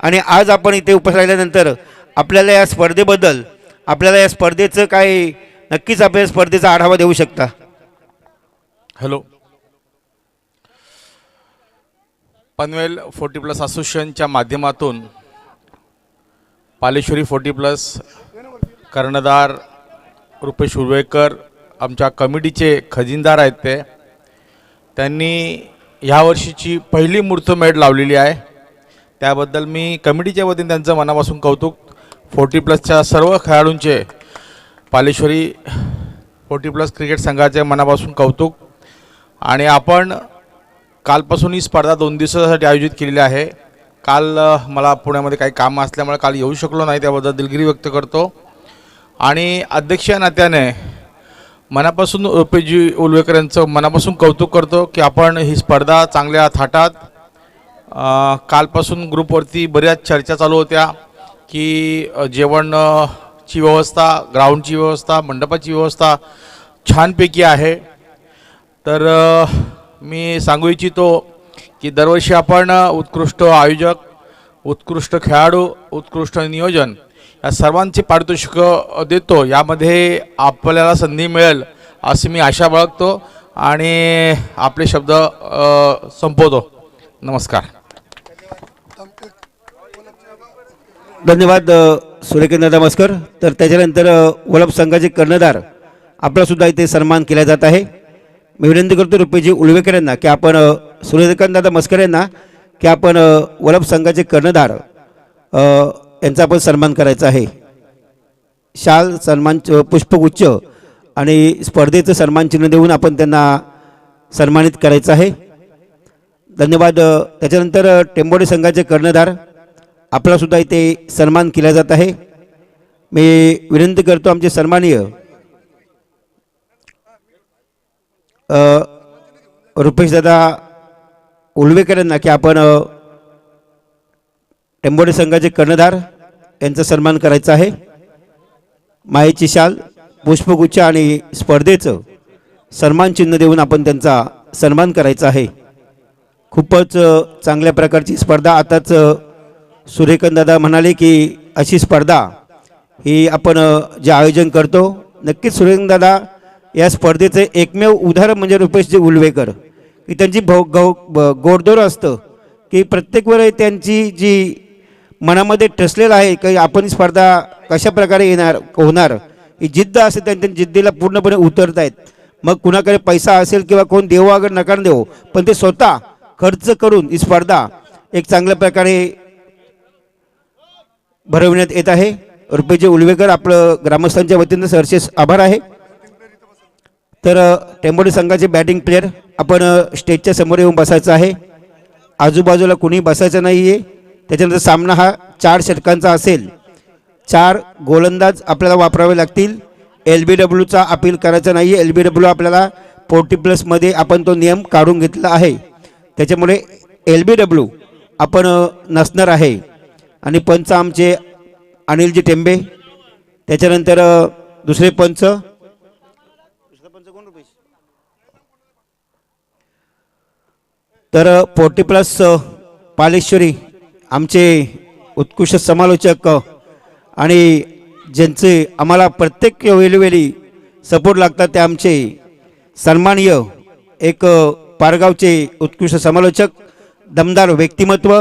आणि आज आपण इथे उपस्थित राहिल्यानंतर आपल्याला या स्पर्धेबद्दल आपल्याला या स्पर्धेचं काय नक्कीच आपल्या स्पर्धेचा आढावा देऊ शकता. हॅलो, पनवेल 40+ असोसिएशनच्या माध्यमातून पालेश्वरी 40+ कर्णधार रुपेश उर्वेकर आमच्या कमिटीचे खजिनदार आहेत. त्यांनी ह्या वर्षीची पहिली मुहूर्तमेढ लावलेली आहे. त्याबद्दल मी कमिटीच्या वतीने त्यांचं मनापासून कौतुक. 40+च्या सर्व खेळाडूंचे पालेश्वरी 40+ क्रिकेट संघाचे मनापासून कौतुक. आणि आपण कालपासून ही स्पर्धा 2 दिवसासाठी आयोजित केलेली आहे. काल मला पुण्यामध्ये काही कामं असल्यामुळे काल येऊ शकलो नाही, त्याबद्दल दिलगिरी व्यक्त करतो. आणि अध्यक्ष नात्याने मनापासून रुपेशजी उल्वेकर यांचं मनापासून कौतुक करतो की आपण ही स्पर्धा चांगल्या थाटात कालपासून ग्रुपवरती बऱ्याच चर्चा चालू होत्या की जेवणची व्यवस्था, ग्राउंडची व्यवस्था, मंडपाची व्यवस्था छानपैकी आहे. तर मी सांगू इच्छितो की दरवर्षी आपण उत्कृष्ट आयोजक, उत्कृष्ट खेळाडू, उत्कृष्ट नियोजन या सर्वांची पारितोषिक देतो. यामध्ये आपल्याला संधी मिळेल अशी मी आशा बाळगतो आणि आपले शब्द संपवतो. नमस्कार. धन्यवाद सूर्यकांत नमस्कार. तर त्याच्यानंतर वलभ संघाचे कर्णधार आपलासुद्धा इथे सन्मान केला जात आहे. मी विनंती करतो रुपेशजी उल्वेकर यांना की आपण सूर्यकांत दादा मस्कर यांना की आपण वलभ संघाचे कर्णधार यांचा आपण सन्मान करायचा आहे. शाल, सन्मान, पुष्पगुच्छ आणि स्पर्धेचं सन्मान चिन्ह देऊन आपण त्यांना सन्मानित करायचं आहे. धन्यवाद. त्याच्यानंतर टेंबोडे संघाचे कर्णधार आपलासुद्धा इथे सन्मान केला जात आहे. मी विनंती करतो आमचे सन्माननीय रुपेशदादा उल्वेकर यांना की आपण टेंबोडे संघाचे कर्णधार यांचा सन्मान करायचा आहे. मायेची शाल, पुष्पगुच्छ आणि स्पर्धेचं सन्मान चिन्ह देऊन आपण त्यांचा सन्मान करायचा आहे. खूपच चांगल्या प्रकारची स्पर्धा. आताच सूर्यकांत दादा म्हणाले की अशी स्पर्धा ही आपण जे आयोजन करतो, नक्कीच सूर्यकांत दादा या स्पर्धेचे एकमेव उदाहरण म्हणजे रुपेशजी उल्वेकर की त्यांची गोडदोर असतं की प्रत्येक वेळी त्यांची जी मनामध्ये ठसलेलं आहे की आपण स्पर्धा कशा प्रकारे होणार ही जिद्द असते. त्यांच्या जिद्दीला पूर्णपणे उतरत आहेत. मग कुणाकडे पैसा असेल किंवा कोण देवो अगर नकार देवो, पण ते स्वतः खर्च करून ही स्पर्धा एक चांगल्या प्रकारे भरवण्यात येत आहे. रुपेशजी उल्वेकर आपलं ग्रामस्थांच्या वतीनं सरसेस आभार आहे. तर टेंबोडे संघाचे बॅटिंग प्लेयर आपण स्टेजच्या समोर येऊन बसायचं आहे. आजूबाजूला कुणी बसायचं नाही आहे. त्याच्यानंतर सामना हा 4 षटकांचा असेल. 4 गोलंदाज आपल्याला वापरावे लागतील. LBWचा अपील करायचा नाही आहे. LBW आपल्याला 40+मध्ये आपण तो नियम काढून घेतला आहे. त्याच्यामुळे LBW आपण नसणार आहे. आणि पंच आमचे अनिलजी टेंबे. त्याच्यानंतर दुसरे पंच तर 40+ पालेश्वरी आमचे उत्कृष्ट समालोचक आणि ज्यांचे आम्हाला प्रत्येक वेळोवेळी सपोर्ट लागतात ते आमचे सन्माननीय एक पारगावचे उत्कृष्ट समालोचक, दमदार व्यक्तिमत्व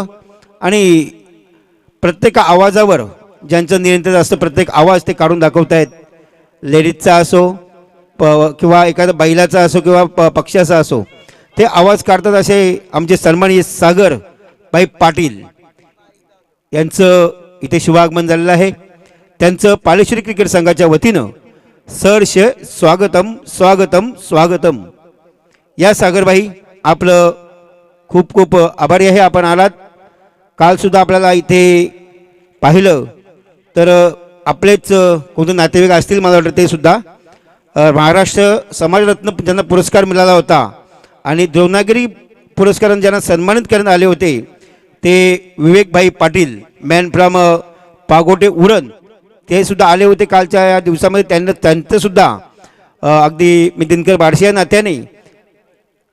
आणि प्रत्येक आवाजावर ज्यांचं नियंत्रण असतं, प्रत्येक आवाज ते काढून दाखवत आहेत. लेडीजचा असो किंवा एखादा बैलाचा असो किंवा पक्ष्याचा असो, ते आवाज काढतात. असे आमचे सन्माननीय सागर भाई पाटील यांचं इथे शुभागमन झालेलं आहे. त्यांचं पालेश्वरी क्रिकेट संघाच्या वतीनं सहर्ष स्वागतम स्वागतम स्वागतम. या सागरबाई आपलं खूप खूप आभारी आहे. आपण आलात. कालसुद्धा आपल्याला इथे पाहिलं तर आपलेच कोणते नातेवाईक असतील मला वाटतं, ते सुद्धा महाराष्ट्र समाजरत्न ज्यांना पुरस्कार मिळाला होता आणि द्रोणागिरी पुरस्काराने ज्यांना सन्मानित करण्यात आले होते ते विवेकभाई पाटील, मॅन फ्रॉम पागोटे उरण, ते सुद्धा आले होते कालच्या या दिवसामध्ये. त्यांचंसुद्धा अगदी मी दिनकर बाडशे या नात्याने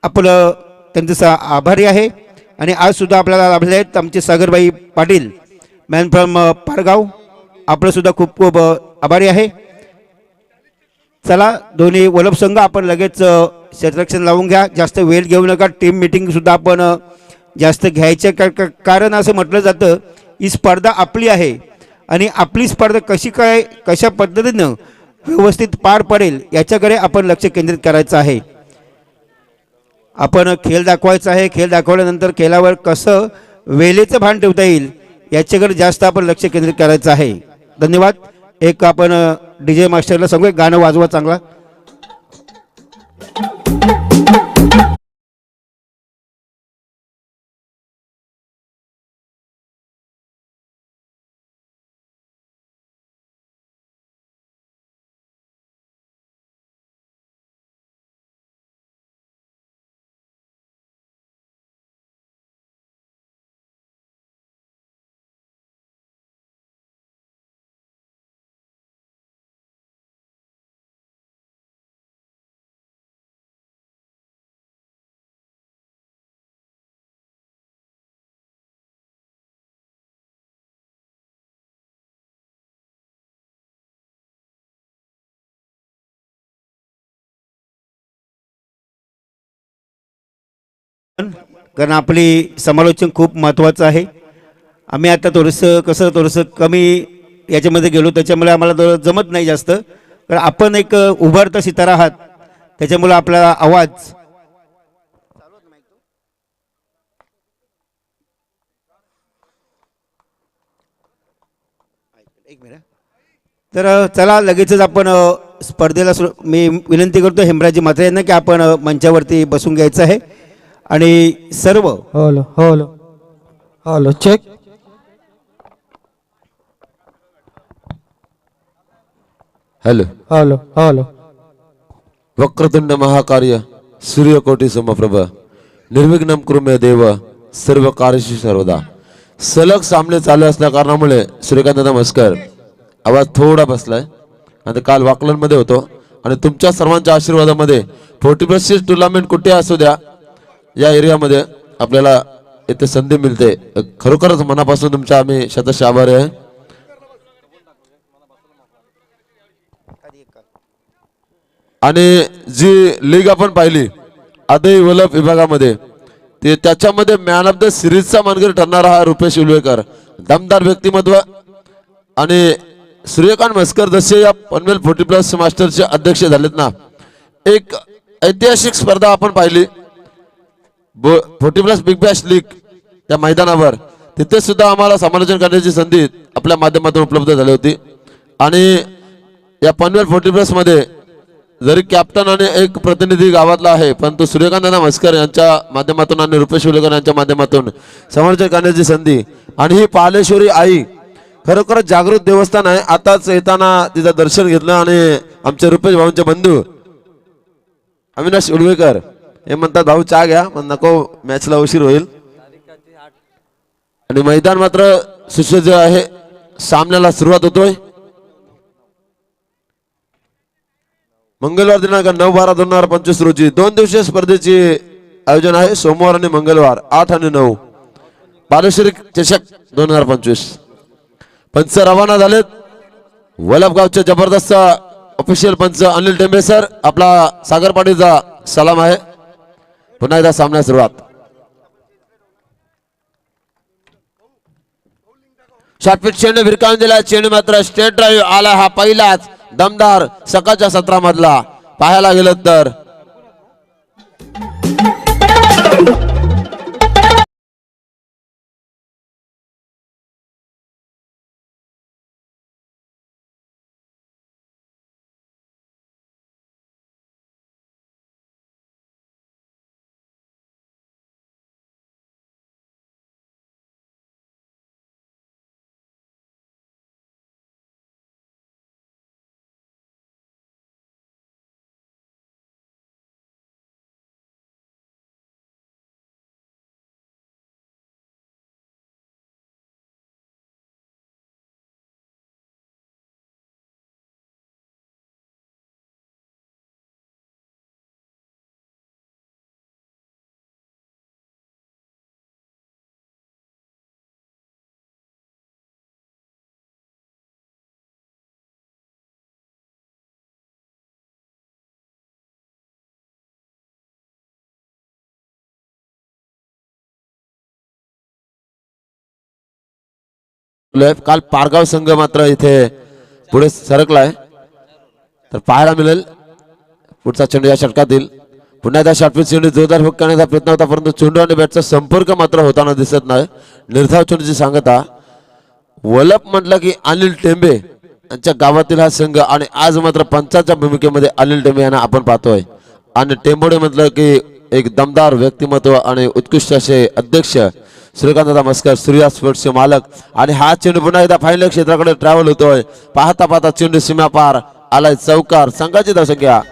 आपलं त्यांचं आभारी आहे. आणि आजसुद्धा आपल्याला लाभले आहेत आमचे सागरबाई पाटील. मॅन फ्रॉम पारगाव आपलं सुद्धा खूप खूप आभारी आहे. चला दोन्ही वलभ संघ आपण लगेच क्षेत्ररक्षण लावून घ्या. जास्त वेळ घेऊ नका. टीम मीटिंग सुद्धा आपण जास्त घ्यायचं कारण असं म्हटलं जातं ही स्पर्धा आपली आहे आणि आपली स्पर्धा कशा पद्धतीनं व्यवस्थित पार पडेल याच्याकडे आपण लक्ष केंद्रित करायचं आहे. आपण खेळ दाखवायचा आहे. खेळ दाखवल्यानंतर खेळावर कसं वेळेचं भान ठेवता येईल याच्याकडे जास्त आपण लक्ष केंद्रित करायचं आहे. धन्यवाद. एक आपण DJ मास्टरला सांगू गाणं वाजवा चांगला. कारण आपली समालोचन खूप महत्त्वाचं आहे. आम्ही आता थोडंसं कमी याच्यामध्ये गेलो त्याच्यामुळे आम्हाला जमत नाही जास्त. कारण आपण एक उभारता सितारा आहात त्याच्यामुळे आपला आवाज एक मिनिट. तर चला लगेचच आपण स्पर्धेला मी विनंती करतो हेमराजी म्हात्रे यांना की आपण मंचावरती बसून घ्यायचं आहे आणि सर्व hello hello hello check. Hello hello hello. वक्रतुंड महाकार्य सूर्यकोटी समप्रभ निर्विघ्नं कुरु मे देव सर्व कार्यशी सर्वदा. सलग सामने चालू असल्या कारणामुळे सूर्यकांत नमस्कार आवाज थोडा बसलाय आणि काल वाकलन मध्ये होतो आणि तुमच्या सर्वांच्या आशीर्वादामध्ये 40+ टुर्नामेंट कुठे असू द्या या एरियामध्ये आपल्याला इथे संधी मिळते. खरोखरच मनापासून तुमच्या आम्ही शतश आभारी आहे. आणि जी लीग आपण पाहिली आदई वलभ विभागामध्ये ते त्याच्यामध्ये मॅन ऑफ द सिरीजचा मानकरी ठरणारा हा रुपेश उलवेकर दमदार व्यक्तिमत्व आणि सूर्यकांत मस्कर जसे या पनवेल 40+ मास्टरचे अध्यक्ष झालेत ना. एक ऐतिहासिक स्पर्धा आपण पाहिली 40+ बिग बॅश लीग त्या मैदानावर तिथे सुद्धा आम्हाला समालोचन करण्याची संधी आपल्या माध्यमातून उपलब्ध झाली होती. आणि या पनवेल 40+ मध्ये जरी कॅप्टन आणि एक प्रतिनिधी गावातला आहे परंतु सूर्यकांत मस्कर यांच्या माध्यमातून आणि रुपेश उलवेकर यांच्या माध्यमातून समालोचन करण्याची संधी. आणि ही पालेश्वरी आई खरोखरच जागृत देवस्थान आहे. आताच येताना तिचं दर्शन घेतलं आणि आमचे रुपेश भाऊंचे बंधू अविनाश उलवेकर हे म्हणतात भाऊ चहा घ्या पण नको मॅचला उशीर होईल. आणि मैदान मात्र सुसज्ज आहे. सामन्याला सुरुवात होतोय. मंगळवार दिनांक 9/12/2025 रोजी 2 दिवसीय स्पर्धेचे आयोजन आहे. सोमवार आणि मंगळवार 8 आणि 9 बालेश्वरी चषक 2025. पंच रवाना झालेत. वलभगावचे जबरदस्त ऑफिशियल पंच अनिल टेंबे सर आपला सागरपाटीचा सलाम आहे. पुन्हा एकदा सामना सुरुवात. शॉर्टपिच चेंडू भिरकावून दिला. चेंडू मात्र स्टेट ड्राईव्ह आला. हा पहिलाच दमदार सकाळच्या सत्रामधला पाहायला गेलं तर काल पारगाव संघ मात्र इथे पुढे सरकलाय, तर पाहायला मिळेल पुढचा चेंडू या षटकातील. पुन्हा एकदा शॉर्टपिच चेंडू जोरदार हुक करण्याचा प्रयत्न होता, परंतु चेंडू आणि बॅटचा संपर्क मात्र होताना दिसत नाही. निर्धाव चेंडूची सांगता. वलप म्हटलं की अनिल टेंबे यांच्या गावातील हा संघ, आणि आज मात्र पंचाच्या भूमिकेमध्ये अनिल टेंबे यांना आपण पाहतोय. आणि टेंबोडे म्हटलं की एक दमदार व्यक्तिमत्व आणि उत्कृष्ट असे अध्यक्ष श्रीकांतदादा मस्कर, सूर्या स्पोर्ट्सचे मालक. आणि हा चेंडू पुन्हा एकदा फायनल क्षेत्राकडे ट्रॅव्हल होतोय. पाहता पाहता चेंडू सीमा पार आलाय चौकार. संघाची धावसंख्या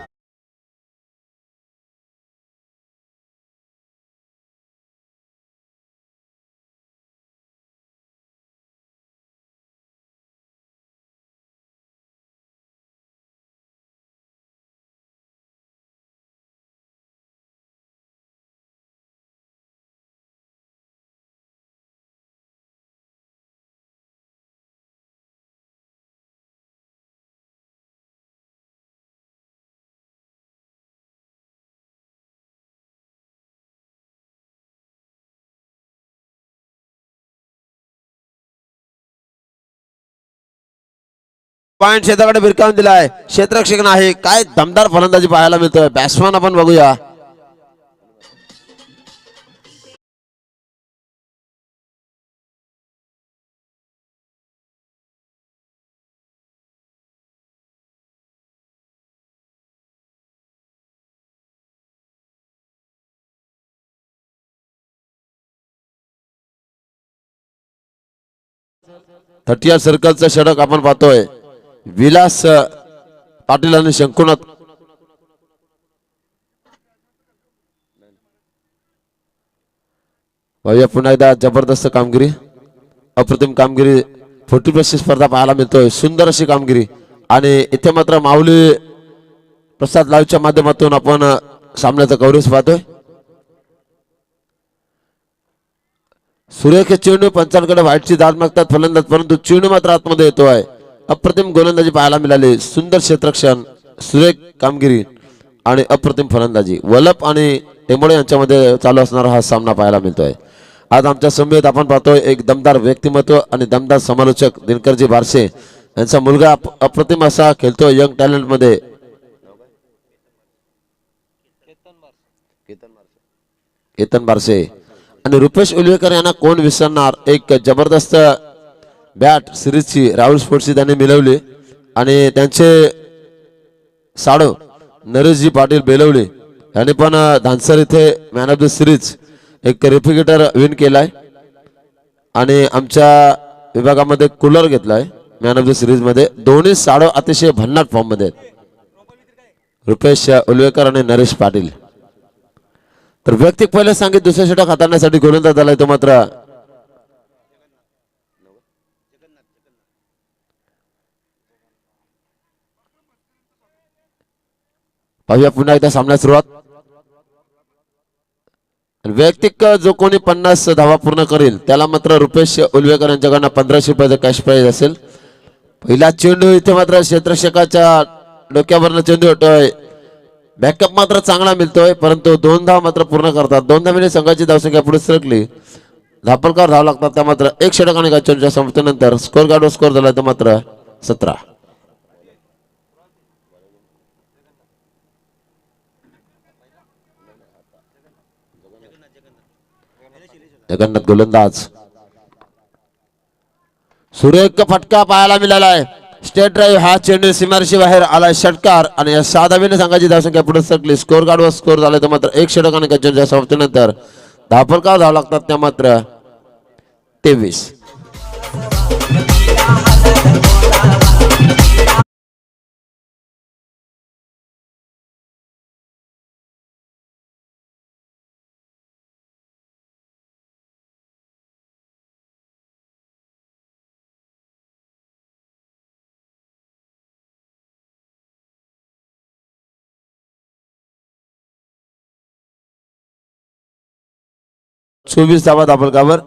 5 क्षेत्राकडे भिरकावून दिलाय. क्षेत्ररक्षक नाही, काय दमदार फलंदाजी पाहायला मिळतोय. बॅट्समॅन आपण बघूया. थर्टियर सर्कलचं षटक आपण पाहतोय. विलास पाटील आणि शंकुनाथ भैया पुन्हा एकदा जबरदस्त कामगिरी, अप्रतिम कामगिरी. 40+ स्पर्धा पाहायला मिळतोय. सुंदर अशी कामगिरी. आणि इथे मात्र माऊली प्रसाद लाईव्हच्या माध्यमातून आपण सामन्याचा कव्हरेज पाहतोय. सुरेख चेंडू पंचांकडे व्हाईटची दाद मागतात फलंदाज, परंतु चेंडू मात्र आतमध्ये येतोय. अप्रतिम गोलंदाजी पाहायला मिळाली. सुंदर क्षेत्ररक्षण, सुरेख कामगिरी आणि अप्रतिम फलंदाजी. वलप आणि टेंबोडे यांच्यामध्ये चालू असणारा हा सामना पाहायला मिळतोय. आज आमच्या समवेत आपण पाहतोय एक दमदार व्यक्तिमत्व आणि दमदार समालोचक दिनकरजी बारसे यांचा मुलगा अप्रतिम असा खेळतोय यंग टॅलेंट मध्ये. केतन बारसे आणि रुपेश उलवेकर यांना कोण विसरणार. एक जबरदस्त बॅट सिरीजची राहुल स्पोर्ट्सची त्यांनी मिळवली. आणि त्यांचे साडो नरेशजी पाटील बेलवले यांनी पण धानसर इथे मॅन ऑफ द सिरीज एक रेफ्रिजरेटर विन केलाय. आणि आमच्या विभागामध्ये कूलर घेतलाय मॅन ऑफ द सिरीज मध्ये. दोन्ही साडो अतिशय भन्नाट फॉर्म मध्ये आहेत, रुपेश उलवेकर आणि नरेश पाटील. तर व्यक्तिक पहिले सांगित दुसऱ्या षटक हाताळण्यासाठी गोलंदाज झालाय तो मात्र पाहूया पुन्हा एकदा सामन्यात सुरुवात. वैयक्तिक जो कोणी 50 धावा पूर्ण करेल त्याला मात्र रुपेश उलवेकर यांच्याकडनं 1500 रुपयाचं कॅश प्राइज असेल. पहिला चेंडू इथे मात्र क्षेत्ररक्षकाच्या डोक्यावरनं चेंडू होतोय. बॅकअप मात्र चांगला मिळतोय, परंतु 2 धाव मात्र पूर्ण करतात. 2 धावेने संघाची धावसंख्या पुढे सरकली. धापलकर धाव लागतात त्या मात्र 1 षटक आणि चेंडूच्या समाप्तीनंतर स्कोर गार्डवर स्कोर झाला तर मात्र 17. जगन्नाथ गोलंदाज. सुरेख फटका पाहायला मिळाला आहे. स्टेट ड्राईव्ह हा चेंडू सीमारेषे बाहेर आलाय. षटकार आणि या 6 धावेने संघाची धावसंख्या पुढे सरकली. स्कोर गार्डवर स्कोर झाला तर मात्र 1 षटक आणि चेंडूच्या समाप्तीनंतर धापलकर धाव लागतात त्या मात्र 23. चोवीस धावा धापलकावर.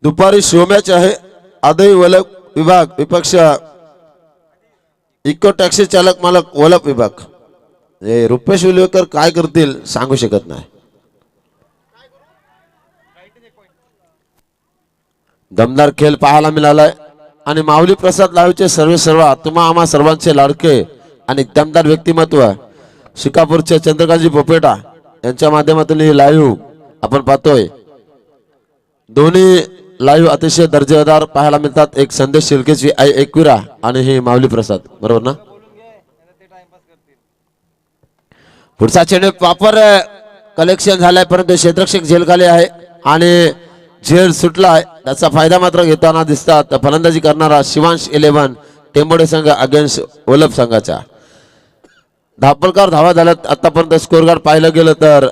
दुपारी शो मॅच आहे. आदई वलप विभाग विपक्ष इको टॅक्सी चालक मालक वलप विभाग. हे रुपेश उलवेकर काय करतील सांगू शकत नाही. दमदार खेळ पाहायला मिळालाय आणि माऊली प्रसाद लाईव्हचे सर्वा तुम्हा आम्हा सर्वांचे लाडके आणि दमदार व्यक्तिमत्व शिकापूरचे चंद्रकांतजी पोपेटा यांच्या माध्यमातून ही लाईव्ह आपण पाहतोय। दोन्ही लाईव्ह अतिशय दर्जेदार पाहायला मिळतात। एक संदेश शिर्केची आई एकविरा आणि हे माऊली प्रसाद, बरोबर ना? पुढचा चेंडू प्रॉपर कलेक्शन झालाय परंतु क्षेत्ररक्षक झेलखाली आहे आणि झेल सुटलाय। त्याचा फायदा मात्र घेताना दिसतात फलंदाजी करणारा शिवांश 11 टेंबोडे संघ अगेन्स्ट वल्लभ संघाच्या। धापलकार धावा झाल्यात आतापर्यंत स्कोर कार्ड पाहिलं गेलं तर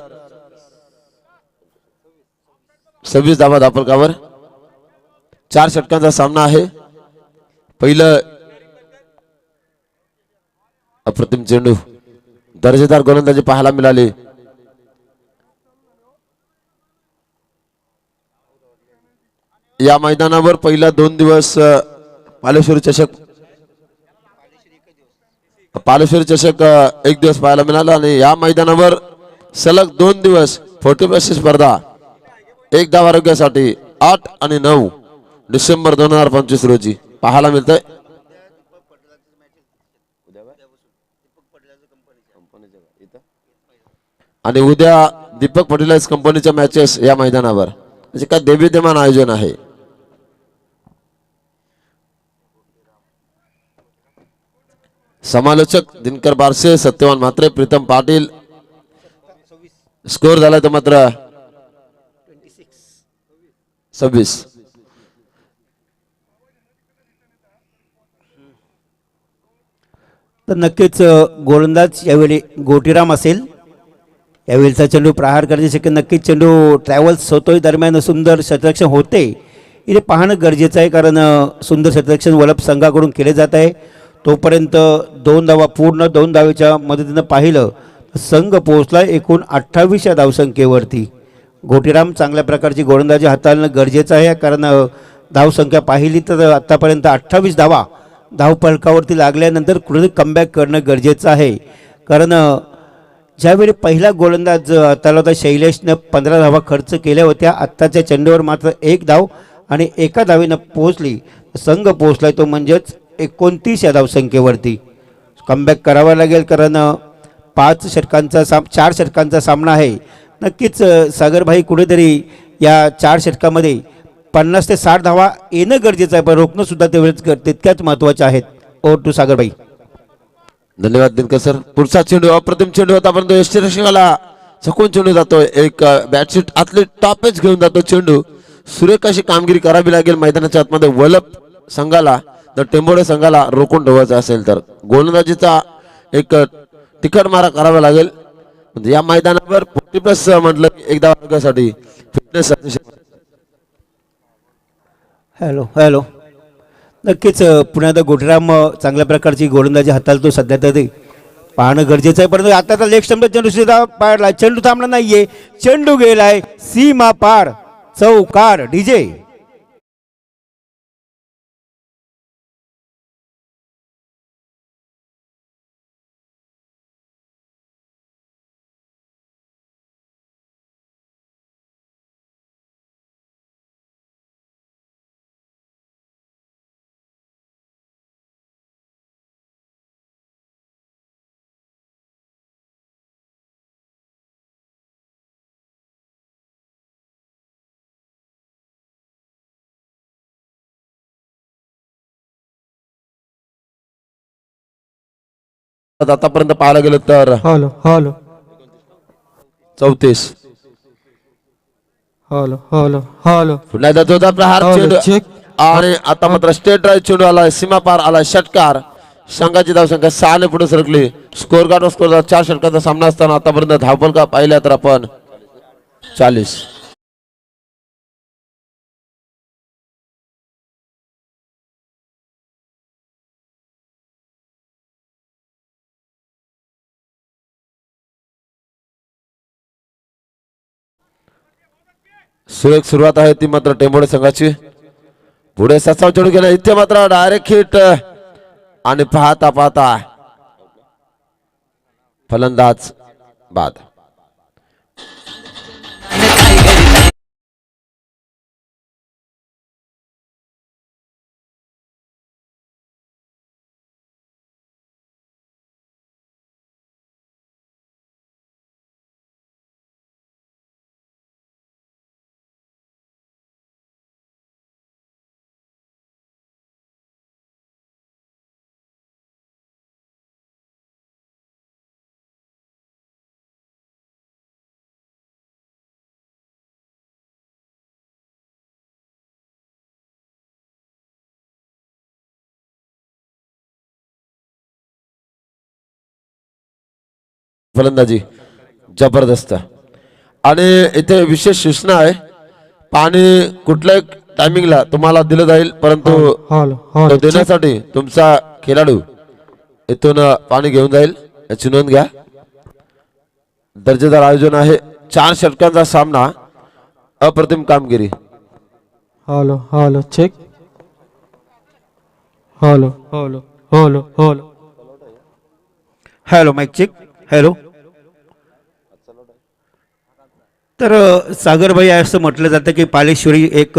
26 धावा धापलकावर। 4 षटकांचा सामना आहे। पहिलं अप्रतिम चेंडू, दर्जेदार गोलंदाजी पाहायला मिळाली। या मैदानावर पहिला 2 दिवस पालेश्वरी चषक 1 दिवस पाहायला मिळाला आणि या मैदानावर सलग 2 दिवस 40+ स्पर्धा 1 धाव आरोग्यासाठी 8 आणि 9 डिसेंबर 2025 रोजी पाहायला मिळतंय। आणि उद्या दीपक फर्टिलायझर कंपनीच्या मॅचेस या मैदानावर, म्हणजे काय देवीदेमान आयोजन आहे। समालोचक दिनकर बारसे, सत्यवान म्हात्रे, प्रीतम पाटील। स्कोर झाला तर मात्र 26। तर नक्कीच गोलंदाज यावेळी गोटीराम असेल। यावेळीचा चेंडू प्रहार करण्याची शक्य, नक्कीच चेंडू ट्रॅव्हल्स होतोय, दरम्यान सुंदर क्षेत्ररक्षण होते इथे पाहणं गरजेचं आहे कारण सुंदर क्षेत्ररक्षण वल्लभ संघाकडून केले जात आहे। तोपर्यंत 2 धावा पूर्ण 2 धावेच्या मदतीनं पाहिलं संघ पोहोचला एकूण 28 धावसंख्येवरती। गोटीराम चांगल्या प्रकारची गोलंदाजी हाताळणं गरजेचं आहे कारण धावसंख्या पाहिली तर आत्तापर्यंत 28 धावा धावफलकावरती लागल्यानंतर कुठेतरी कमबॅक करणं गरजेचं आहे कारण ज्यावेळी पहिला गोलंदाज हाताळला होता शैलेशनं 15 धावा खर्च केल्या होत्या। आत्ताच्या चेंडूवर मात्र 1 धाव आणि 1 धावेनं पोहोचली संघ पोहोचलाय तो म्हणजेच 29 या धावसंख्येवरती कमबॅक करावा लागेल कारण 4 षटकांचा सामना आहे। नक्कीच सागरभाई कुठेतरी या 4 षटकामध्ये 50 ते 60 धावा येणं गरजेचं आहे पण रोखणं सुद्धा तितक्याच महत्त्वाचे आहेत। ओव्हर टू सागरभाई। धन्यवाद दिनकर सर। पुढचा चेंडू अप्रतिम चेंडू होता परंतु यष्टीरक्षकाला चकून चेंडू जातोय। एक बॅटशीट आतले टॉपच घेऊन जातो चेंडू। सुरेख अशी कामगिरी करावी लागेल मैदानाच्या आतमध्ये वल्लभ संघाला तर टेंबोडे संघाला रोखून ठेवायचं असेल तर गोलंदाजीचा एक तिखट मारा करावा लागेल। म्हणजे या मैदानावर 40+ म्हटलं एकदा वर्गासाठी फिटनेस। हॅलो नक्कीच पुण्यात गोटीराम चांगल्या प्रकारची गोलंदाजी हाताळतो सध्या तरी पाहणं गरजेचं आहे परंतु आता तर लेग स्टंप चेंडू सुद्धा पाडला, चेंडू थांबला नाहीये, चेंडू गेलाय सीमा पार, चौकार डीजे। आतापर्यंत पाहायला गेलं तर हॅलो 34। पुन्हा एकदा जोरदार प्रहार चेंडू चेक आणि आता मात्र स्टेट ड्राईव्ह चेंडू आलाय, सीमा पार आलाय, षटकार। संघाची धावसंख्या 6 ने पुढे सरकली। स्कोर कार्ड 4 षटकांचा सामना असताना आतापर्यंत धावफलका पाहिल्या तर आपण 40। सुरेख सुरुवात आहे ती मात्र टेंबोडे संघाची। पुढे ससाव चेंडू गेला इथे मात्र डायरेक्ट हिट आणि पाहता फलंदाज बाद। फलंदाजी जबरदस्त. आणि इथे विशेष सूचना आहे, पाणी कुठल्याही टायमिंगला तुम्हाला दिलं जाईल, परंतु हॅलो तो हॅलो चेक देण्यासाठी तुमचा खेळाडू इथून पाणी घेऊन जाईल, याची नोंद घ्या. दर्जेदार आयोजन आहे. 4 षटकांचा सामना, अप्रतिम कामगिरी. Hello hello check hello hello hello hello hello mike check. Hello. तर सागरभाई असं म्हटलं जातं की पालेश्वरी एक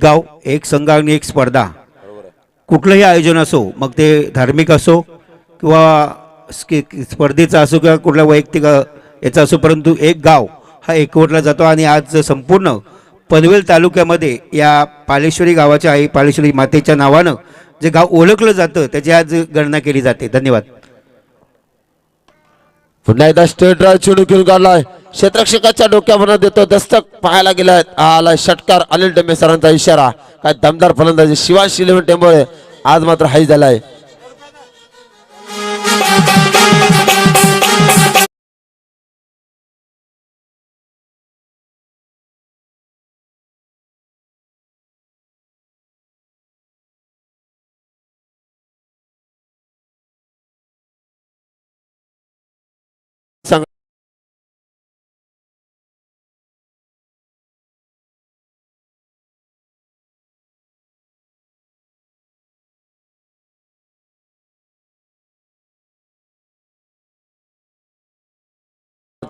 गाव, एक संघ आणि एक स्पर्धा. कुठलंही आयोजन असो, मग ते धार्मिक असो किंवा स्पर्धेचा असो किंवा कुठला वैयक्तिक याचा असो, परंतु एक गाव हा एकवटला जातो. आणि आज संपूर्ण पनवेल तालुक्यामध्ये या पालेश्वरी गावाच्या आई पालेश्वरी मातेच्या नावानं जे गाव ओळखलं जातं त्याची आज गणना केली जाते. धन्यवाद. पुन्हा एकदा स्टेट ड्राइव्ह चेंडू घेऊन काढलाय, क्षेत्ररक्षकाच्या डोक्यावर देतो, दस्तक पाहायला गेलाय, आलाय षटकार. अनिल टेंबे सरांचा इशारा. काय दमदार फलंदाजी शिवांश इलेव्हन टेंबोळे आज मात्र हाई झालाय.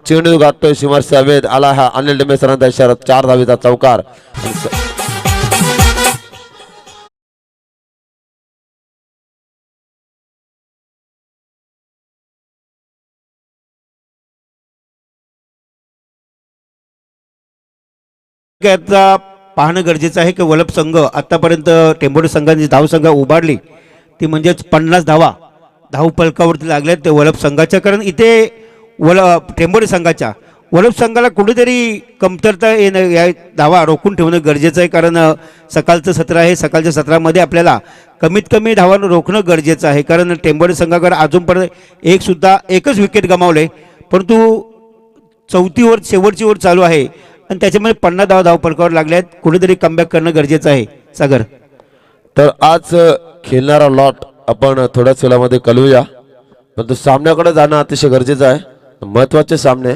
चेंडू गाठतोय शिमर सवेद. आला हा अनिल टेंबे सरांचा इशारा. 4 धावेचा चौकार. याचा पाहणं गरजेचं आहे की वलप संघ आतापर्यंत टेंभोर्णी संघाने धावसंख्या उभारली ती म्हणजेच 50 धावा धाव फलकावरती लागल्यात ते वलप संघाच्या. कारण इथे टेंभोर्णी संघाच्या वलप संघाला कुठेतरी कमतरता येणं, या धावा रोखून ठेवणं गरजेचं आहे. कारण सकाळचं सत्र आहे, सकाळच्या सत्रामध्ये आपल्याला कमीत कमी धावा रोखणं गरजेचं आहे. कारण टेंभोर्णी संघाकडे अजूनपर्यंत एकच विकेट गमावले, परंतु 4थी ओव्हर शेवटची ओव्हर चालू आहे आणि त्याच्यामध्ये 50 धाव फलकावर लागल्यात. कुठेतरी कमबॅक करणं गरजेचं आहे. सागर. तर आज खेळणारा लॉट आपण थोड्याच वेळामध्ये कळवूया, परंतु सामन्याकडे जाणं अतिशय गरजेचं आहे. महत्वाचे सामने.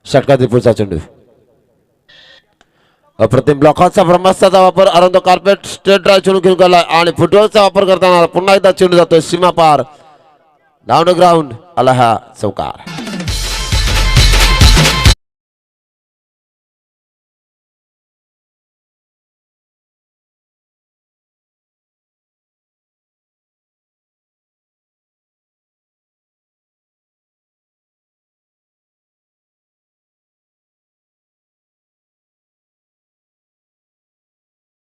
षटकातील पुढचा चेंडू, अप्रतिम ब्लॉकचा ब्रह्मास्त्राचा वापर. अरंदो कार्पेट स्ट्रेट ड्राइव्ह चेंडू घेऊन गेला आणि फुटबॉलचा वापर करताना पुन्हा एकदा चेंडू जातोय सीमा पार. Down ground. आला हा चौकार.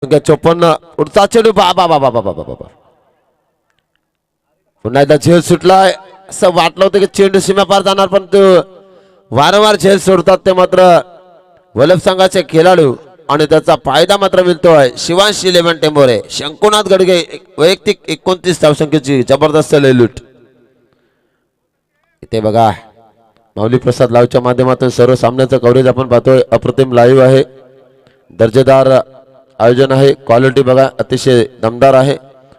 संख्या 54. पुढचा चेंडू बाबा बाबा बाबा बाबा. पुन्हा एकदा झेल सुटलाय. असं वाटलं होतं की चेंडू सीमापार जाणार, पण तो वारंवार झेल सोडतात ते मात्र वलप संघाचे खेळाडू आणि त्याचा फायदा मात्र मिळतोय शिवांश इलेव्हन टेंभोरे. शंकुनाथ गडगे वैयक्तिक 29 धावसंख्येची जबरदस्त लूट. इथे बघा माऊली प्रसाद लाईव्हच्या माध्यमातून सर्व सामन्याचं कव्हरेज आपण पाहतोय. अप्रतिम लाईव्ह आहे, दर्जेदार आयोजन आहे. क्वालिटी बघा अतिशय दमदार आहे.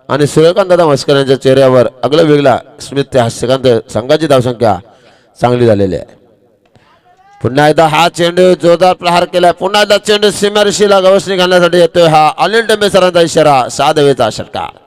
आणि सूर्यकांत दादा मस्कर यांच्या चेहऱ्यावर अगला वेगळा स्मित ते हास्यकांत. संघाची धावसंख्या चांगली झालेली आहे. पुन्हा एकदा हा चेंडू जोरदार प्रहार केलाय. पुन्हा एकदा चेंडू सीमारेषेला गवसणी घालण्यासाठी येतोय हा अनिल टेंबे सरांचा इशारा. 6 धावेचा षटकार.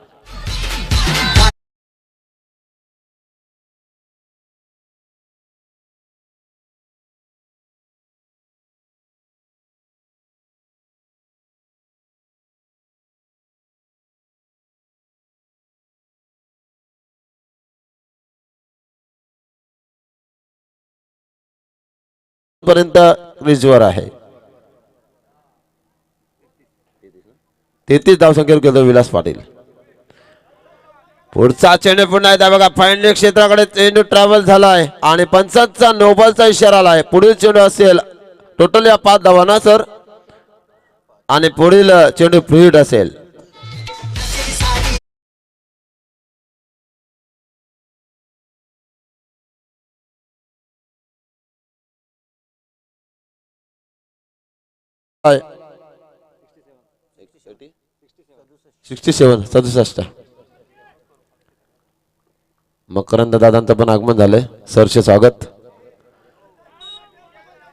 पर्यंत क्रीजवर आहे. 33 धावसंख्येवर गेलो विलास पाटील. पुढचा चेंडू पुन्हा एकदा बघा फाईनल क्षेत्राकडे चेंडू ट्रॅव्हल झालाय आणि पंचांचा नोबलचा इशारा आलाय. पुढील चेंडू असेल टोटल या 5 धावा ना सर, आणि पुढील चेंडू फ्री हिट असेल. 67 मकरंद दादांचं पण आगमन झालंय. सरचे स्वागत.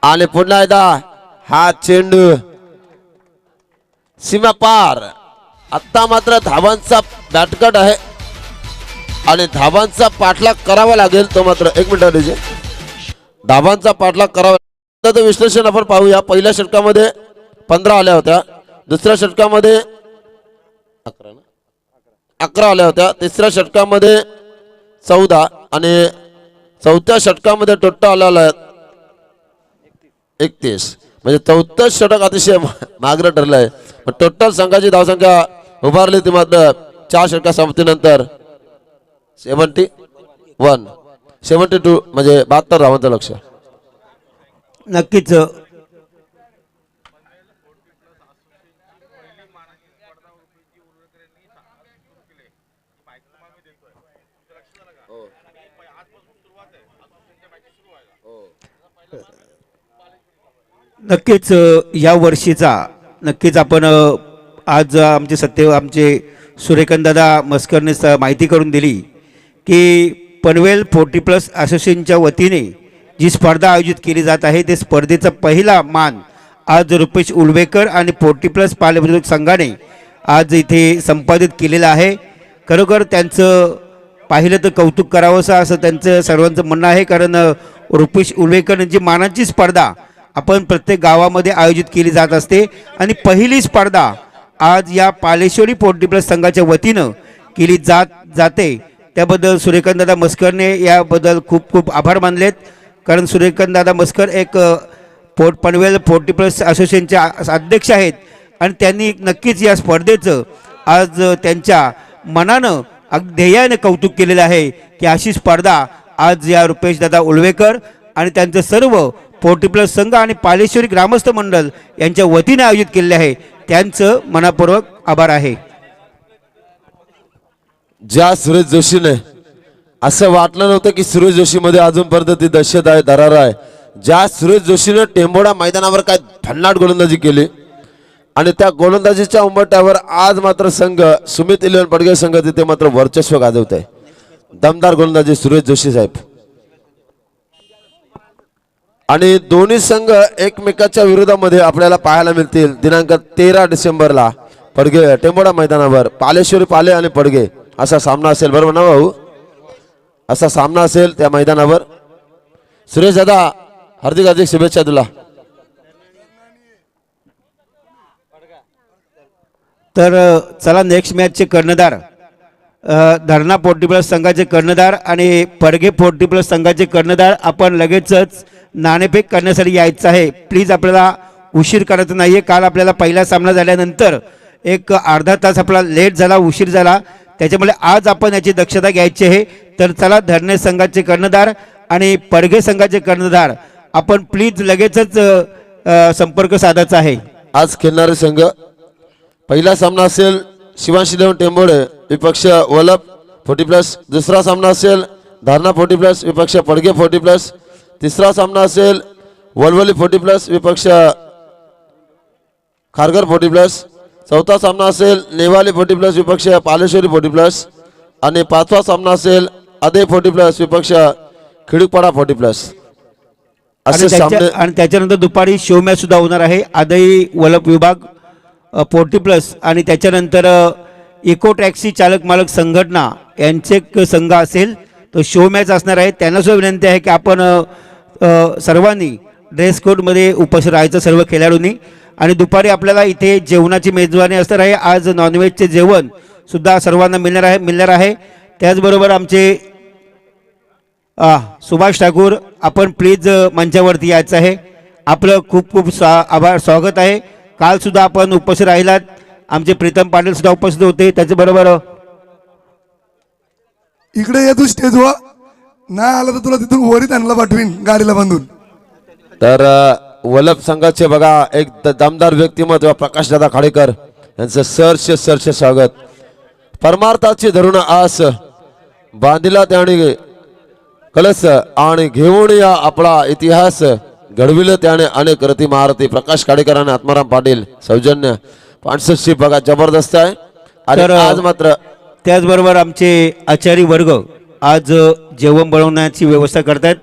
आणि पुन्हा एकदा हा चेंडू सीमा पार. आता मात्र धावांचा बॅटकट आहे आणि धावांचा पाठलाग करावा लागेल. तो मात्र 1 मिनिट द्यायचे. धावांचा पाठलाग करावा. त्याचं विश्लेषण आपण पाहूया. पहिल्या षटकामध्ये 15 आल्या होत्या. दुसऱ्या षटकामध्ये 11 आल्या होत्या. तिसऱ्या षटकामध्ये 14 आणि चौथ्या षटकामध्ये टोटल आलेला आहे 31. म्हणजे चौथं षटक अतिशय मागरं ठरलं आहे. टोटल संघाची धावसंख्या उभारली ती मात्र 4 षटका समाप्तीनंतर 72 म्हणजे 72 धावांचं लक्ष. नक्कीच नक्कीच या वर्षीचा नक्कीच आपण आज आमचे सूर्यकांतदादा मस्करने माहिती करून दिली की पनवेल 40+ असोसिएशनच्या वतीने जी स्पर्धा आयोजित केली जात आहे ते स्पर्धेचा पहिला मान आज रुपेश उलवेकर आणि 40+ पालक संघाने आज इथे संपादित केलेला आहे. खरोखर त्यांचं पाहिलं तर कौतुक करावंसं असं त्यांचं सर्वांचं म्हणणं आहे. कारण रुपेश उलवेकर यांची मानाची स्पर्धा आपण प्रत्येक गावामध्ये आयोजित केली जात असते आणि पहिली स्पर्धा आज या पालेश्वरी 40+ संघाच्या वतीनं केली जाते. त्याबद्दल सूर्यकांतदादा मस्करने याबद्दल खूप खूप आभार मानलेत. कारण सूर्यकांतदादा मस्कर एक पनवेल 40+ असोसिएशनचे अध्यक्ष आहेत आणि त्यांनी नक्कीच या स्पर्धेचं आज त्यांच्या मनानं ध्येयाने कौतुक केलेलं आहे की अशी स्पर्धा आज या रुपेशदादा उलवेकर आणि त्यांचं सर्व 40+ संघ आणि पालेश्वरी ग्रामस्थ मंडळ यांच्या वतीने आयोजित केलेले आहे. त्यांचं मनापूर्वक आभार आहे. ज्या सुरेश जोशीने असं वाटलं नव्हतं की सुरेश जोशीमध्ये अजूनपर्यंत ती दहशत आहे, दरार आहे. ज्या सुरेश जोशीने टेंबोडा मैदानावर काय भन्नाट गोलंदाजी केली आणि त्या गोलंदाजीच्या उंबरठ्यावर आज मात्र संघ सुमित 11 पडगे संघ तिथे मात्र वर्चस्व गाजवत आहे. दमदार गोलंदाजी सुरेश जोशी साहेब. आणि दोन्ही संघ एकमेकाच्या विरोधामध्ये आपल्याला पाहायला मिळतील दिनांक 13 डिसेंबरला पडगे टेंबोडा मैदानावर. पालेश्वरी पाले आणि पडगे असा सामना असेल. बरोबर ना भाऊ? असा सामना असेल त्या मैदानावर. सुरेश दादा हार्दिक हार्दिक शुभेच्छा तुला. तर चला नेक्स्ट मॅचचे कर्णधार धरणा 40+ संघाचे कर्णधार आणि पडगे 40+ संघाचे कर्णधार आपण लगेचच नाणेफेक करण्यासाठी यायचं आहे. प्लीज आपल्याला उशीर करायचा नाही आहे. काल आपल्याला पहिला सामना झाल्यानंतर एक अर्धा तास आपला लेट झाला, उशीर झाला. त्याच्यामुळे आज आपण याची दक्षता घ्यायची आहे. तर चला धरणे संघाचे कर्णधार आणि पडगे संघाचे कर्णधार आपण प्लीज लगेचच संपर्क साधायचा आहे. आज खेळणारे संघ पहिला सामना असेल शिवांशी देव टेंबोडे विपक्ष वलप 40+. दुसरा सामना असेल धारणा 40+ विपक्ष पडगे 40+. तिसरा सामना असेल वलवली 40+ विपक्ष खारघर 40+. चौथा सामना असेल नेवाली 40+ विपक्ष पालेश्वरी 40+. आणि पाचवा सामना असेल आदे 40+ विपक्ष खिडकपाडा 40+. असे सामने. आणि त्याच्यानंतर दुपारी शो मॅच सुद्धा होणार आहे. आदई वलप विभाग 40+ आणि त्याच्यानंतर इको टॅक्सी चालक मालक संघटना यांचे एक संघ असेल. तो शो मॅच असणार आहे. त्यांना सुद्धा विनंती आहे की आपण सर्वांनी ड्रेस कोडमध्ये उपस्थित राहायचं सर्व खेळाडूंनी. आणि दुपारी आपल्याला इथे जेवणाची मेजवानी असणार आहे. आज नॉनव्हेजचे जेवण सुद्धा सर्वांना मिळणार आहे. त्याचबरोबर आमचे सुभाष ठाकूर आपण प्लीज मंचावरती यायचं आहे. आपलं खूप खूप स्वागत आहे. काल सुद्धा आपण उपस्थित राहिलात. आमचे प्रीतम पाटील सुद्धा उपस्थित होते. त्याच्याबरोबर इकडे ये तू स्टेजवर. नाही आला तर तुला तिथून वरीत आणला पाठवीन गाडीला बांधून. तर वलप संघाचे बघा एक दमदार व्यक्तिमत्व प्रकाशदादा खाडेकर यांचं सरचे स्वागत. परमार्थाची धरून आस बांधिला त्याने कलस आणि घेऊन या आपला इतिहास घडविलं त्याने अनेक रती महारथी. प्रकाश खाडेकर आणि आत्माराम पाटील सौजन्य पार्टनरशिप बघा जबरदस्त आहे. आणि तर आज मात्र त्याचबरोबर आमचे आचारी वर्ग आज जेवण बनवण्याची व्यवस्था करतात.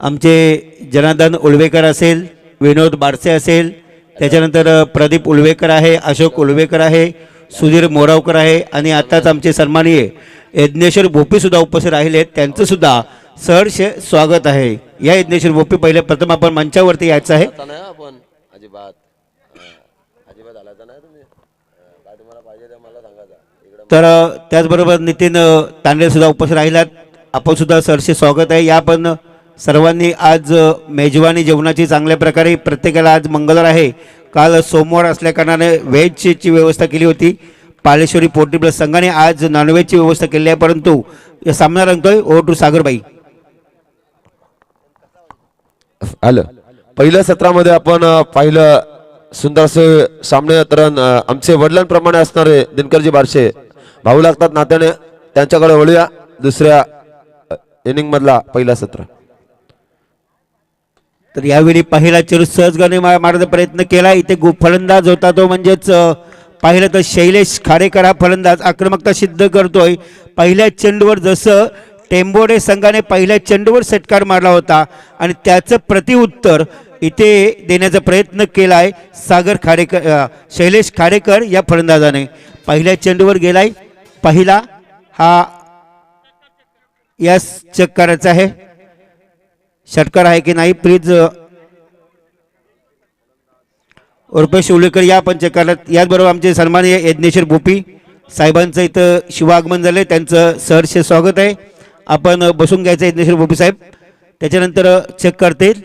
आमचे जनार्दन उलवेकर असेल, विनोद बारसे असेल, त्याच्यानंतर प्रदीप उलवेकर आहे, अशोक उलवेकर आहे, सुधीर मोरावकर आहे आणि आताच आमचे सन्माननीय यज्ञेश्वर भोपीसुद्धा उपस्थित राहिले आहेत. त्यांचंसुद्धा सहर्ष स्वागत आहे. या यज्ञेश्वर भोपी पहिले प्रथम आपण मंचावरती यायचं आहे. आपण अजिबात आलाचा नाही तुम्ही काय तुम्हाला पाहिजे ते मला सांगा. तर त्याचबरोबर नितीन तांडे सुद्धा उपस्थित राहिलात. आपण सुद्धा सरसे स्वागत आहे. या पण सर्वांनी आज मेजवानी जेवणाची चांगल्या प्रकारे प्रत्येकाला आज मंगळवार आहे, काल सोमवार असल्या कारणाने व्हेजची व्यवस्था केली होती. पालेश्वरी पोल्ट्री प्लस संघाने आज नॉनव्हेजची व्यवस्था केली आहे. परंतु या सामना रंगतोय ओ टू सागरबाई. आलं पहिल्या सत्रामध्ये आपण पाहिलं सुंदरसे सामने. तर आमचे वडिलांप्रमाणे असणारे दिनकरजी बारशे भाऊ लागतात नात्याने, त्यांच्याकडे वळूया. दुसऱ्या इनिंग मधला पहिला सत्र. तर यावेळी पहिला चेंडू सहजगणे मारण्याचा प्रयत्न केला. इथे फलंदाज होता तो म्हणजेच पाहिलं तर शैलेश खाडेकर हा फलंदाज आक्रमकता सिद्ध करतोय. पहिल्या चेंडूवर जसं टेंबोडे संघाने पहिल्या चेंडूवर षटकार मारला होता आणि त्याचं प्रतिउत्तर इथे देण्याचा प्रयत्न केलाय सागर खाडेकर, शैलेश खाडेकर या फलंदाजाने. पहिल्या चेंडूवर गेलाय. पहिला हा यस चेक करायचा आहे, षटकार आहे की नाही. प्लीज रुपेश उलेकर या पण चेक करत. याचबरोबर आमचे सन्माननीय यज्ञेश्वर भोपी साहेबांचं इथं शिवागमन झालं, त्यांचं सहर्ष स्वागत आहे. आपण बसून घ्यायचं यज्ञेश्वर भोपी साहेब, त्याच्यानंतर चेक करतील.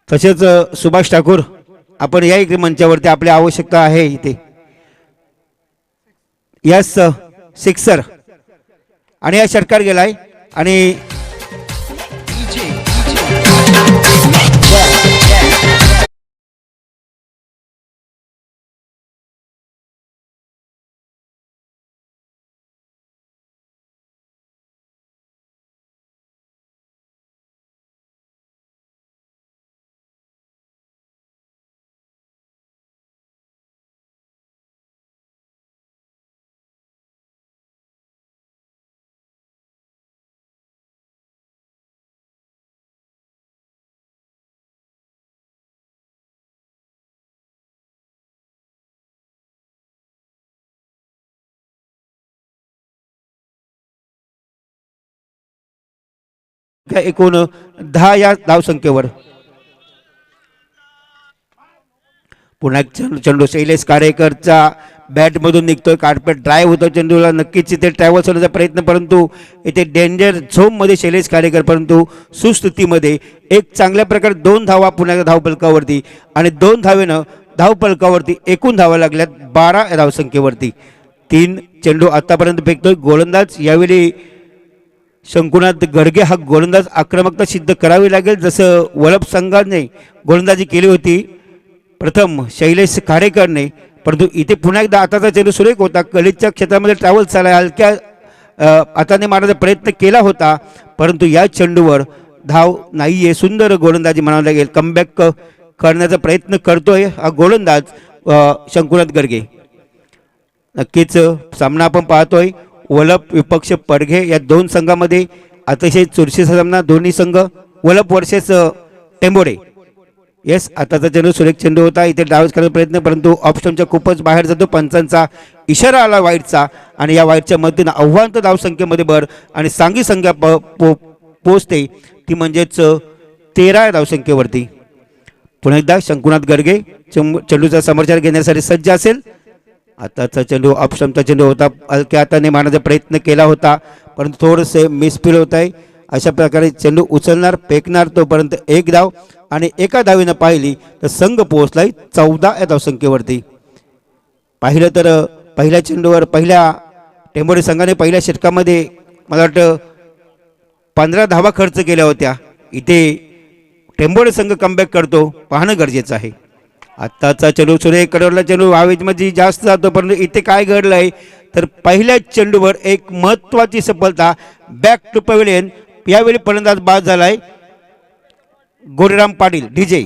तसेच सुभाष ठाकूर आपण या इकडे मंचावरती, आपली आवश्यकता आहे इथे. यस सिक्सर आणि हा षटकार गेलाय आणि एकूण 10 या धावसंख्येवर पुन्हा एक चेंडू शैलेश खाडेकरचा बॅटमधून निघतोय. कार्पेट ड्राय होतो चेंडूला, नक्कीच इथे ट्रॅव्हल्स होण्याचा प्रयत्न, परंतु इथे डेंजर झोनमध्ये शैलेश खाडेकर, परंतु सुस्थितीमध्ये एक चांगल्या प्रकारे 2 धावा पुन्हा धावफलकावरती आणि 2 धावेनं धावफलकावरती एकूण धावा लागल्यात 12 या धावसंख्येवरती. 3 चेंडू आतापर्यंत फेकतोय गोलंदाज. यावेळी शंकुनाथ गडगे हा गोलंदाज आक्रमकता सिद्ध करावी लागेल, जसं वलप संघाने गोलंदाजी केली होती प्रथम शैलेश खाडेकरने. परंतु इथे पुन्हा एकदा आताचा चेंडू सुरेख होता, कलीच्या क्षेत्रामध्ये ट्रॅव्हल्स झाला, हलक्या हाताने मारण्याचा प्रयत्न केला होता, परंतु या चेंडूवर धाव नाहीये. सुंदर गोलंदाजी म्हणावं लागेल, कमबॅक करण्याचा प्रयत्न करतोय हा गोलंदाज शंकुनाथ गडगे. नक्कीच सामना आपण पाहतोय वलप विपक्ष पडघे या 2 संघामध्ये अतिशय चुरशीचा सामना. दोन्ही संघ वलप वर्सेस टेंबोडे. येस, आताचा चेंडू सुरेख चेंडू होता, इथे डावच करण्याचा प्रयत्न, परंतु ऑप्शनच्या खूपच बाहेर जातो. पंचांचा इशारा आला वाईटचा आणि या वाईटच्या मदतीनं आव्हांत धावसंख्येमध्ये भर आणि सांघिक संख्या पोचते, ती म्हणजेच 13 या धावसंख्येवरती. पुन्हा एकदा शंकुनाथ गडगे चेंडूचा समोरचार घेण्यासाठी सज्ज असेल. आताचा चेंडू ऑप्शनचा चेंडू होता, हलक्या हाताने मारण्याचा प्रयत्न केला होता, परंतु थोडंसे मिसफील होत आहे. अशा प्रकारे चेंडू उचलणार, फेकणार, तोपर्यंत 1 धाव आणि एका धावीनं पाहिली तर संघ पोहोचलाय 14 या धावसंख्येवरती. पाहिलं तर पहिल्या चेंडूवर पहिल्या टेंबोडे संघाने पहिल्या षटकामध्ये मला वाटतं 15 धावा खर्च केल्या होत्या. इथे टेंबोडे संघ कमबॅक करतो, पाहणं गरजेचं आहे. आत्ताचा चेंडू सुरेख कडवला चेंडू हवेमध्ये जास्त जातो, परंतु इथे काय घडलंय तर पहिल्या चेंडूवर एक महत्त्वाची सफलता, बॅक टू पवेलियन. यावेळी फलंदाज बाद झालाय गोरेराम पाटील डीजे.